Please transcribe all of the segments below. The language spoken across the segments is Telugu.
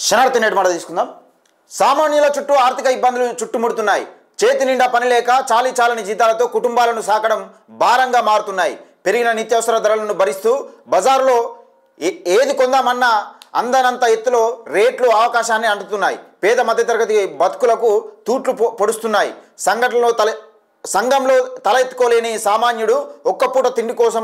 శనార్థి నేటి మాట తీసుకుందాం. సామాన్యుల చుట్టూ ఆర్థిక ఇబ్బందులు చుట్టుముడుతున్నాయి. చేతి నిండా పని లేక చాలని జీతాలతో కుటుంబాలను సాకడం భారంగా మారుతున్నాయి. పెరిగిన నిత్యావసర ధరలను భరిస్తూ బజారులో ఏది కొందామన్నా అందనంత ఎత్తులో రేట్లు అవకాశాన్ని అంటుతున్నాయి. పేద మధ్యతరగతి బతుకులకు తూట్లు పొడుస్తున్నాయి. సంఘంలో తల ఎత్తుకోలేని సామాన్యుడు ఒక్కపూట తిండి కోసం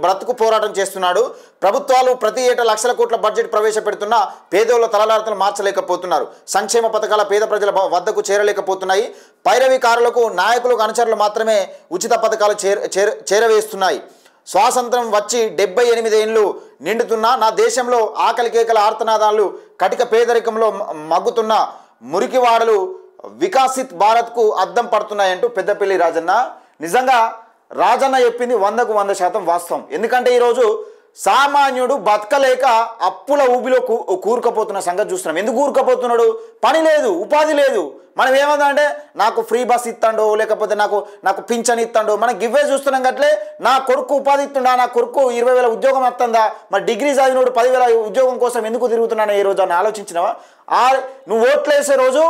బ్రతుకు పోరాటం చేస్తున్నాడు. ప్రభుత్వాలు ప్రతి ఏటా లక్షల కోట్ల బడ్జెట్ ప్రవేశపెడుతున్నా పేదోళ్ళ తలరాతలు మార్చలేకపోతున్నారు. సంక్షేమ పథకాల పేద ప్రజల వద్దకు చేరలేకపోతున్నాయి. పైరవికారులకు నాయకులకు అనుచరులు మాత్రమే ఉచిత పథకాలు చేరవేస్తున్నాయి. స్వాతంత్రం వచ్చి 78 ఏళ్ళు నిండుతున్నా నా దేశంలో ఆకలి కేకల ఆర్తనాదాలు కటిక పేదరికంలో మగ్గుతున్న మురికివాడలు వికసిత్ భారత్కు అద్దం పడుతున్నాయంటూ పెద్దపల్లి రాజన్న. నిజంగా రాజన్న చెప్పింది 100కు 100% వాస్తవం. ఎందుకంటే ఈరోజు సామాన్యుడు బతకలేక అప్పుల ఊబిలో కూరుకపోతున్న సంగతి చూస్తున్నాం. ఎందుకు కూరుకపోతున్నాడు? పని లేదు, ఉపాధి లేదు. మనం ఏమన్నా అంటే నాకు ఫ్రీ బస్ ఇస్తాడో లేకపోతే నాకు పింఛన్ ఇస్తాడో మనం గివ్వే చూస్తున్నాం. గట్లే నా కొడుకు ఉపాధి ఇస్తుండా, నా కొడుకు 20,000 ఉద్యోగం వస్తుందా, మరి డిగ్రీ చదివినోడు 10,000 ఉద్యోగం కోసం ఎందుకు తిరుగుతున్నాను ఈ రోజు అని ఆలోచించినావా? నువ్వు ఓట్లు వేసే రోజు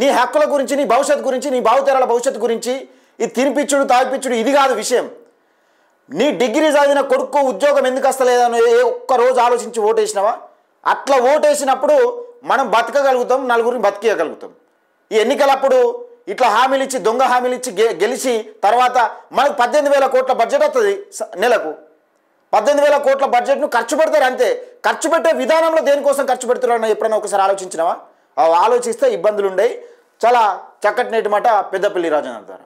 నీ హక్కుల గురించి, నీ భవిష్యత్తు గురించి, నీ భావితరాల భవిష్యత్తు గురించి ఈ తినిపిచ్చుడు తాగిపిచ్చుడు ఇది కాదు విషయం. నీ డిగ్రీ చదివిన కొడుకు ఉద్యోగం ఎందుకు వస్తలేదని ఒక్కరోజు ఆలోచించి ఓటేసినావా? అట్లా ఓటేసినప్పుడు మనం బతకగలుగుతాం, నలుగురిని బతికేయగలుగుతాం. ఈ ఎన్నికలప్పుడు ఇట్లా హామీలు ఇచ్చి దొంగ హామీలు ఇచ్చి గెలిచి తర్వాత మనకు 18,000 కోట్ల బడ్జెట్ వస్తుంది. నెలకు 18,000 కోట్ల బడ్జెట్ను ఖర్చు పెడతారు అంతే. ఖర్చు పెట్టే విధానంలో దేనికోసం ఖర్చు పెడుతున్నారని ఎప్పుడైనా ఒకసారి ఆలోచించినావా? ఆలోచిస్తే ఇబ్బందులు ఉండేవి. చాలా చక్కటి నేటి మాట పెద్దపల్లి రాజన్న అంటారు.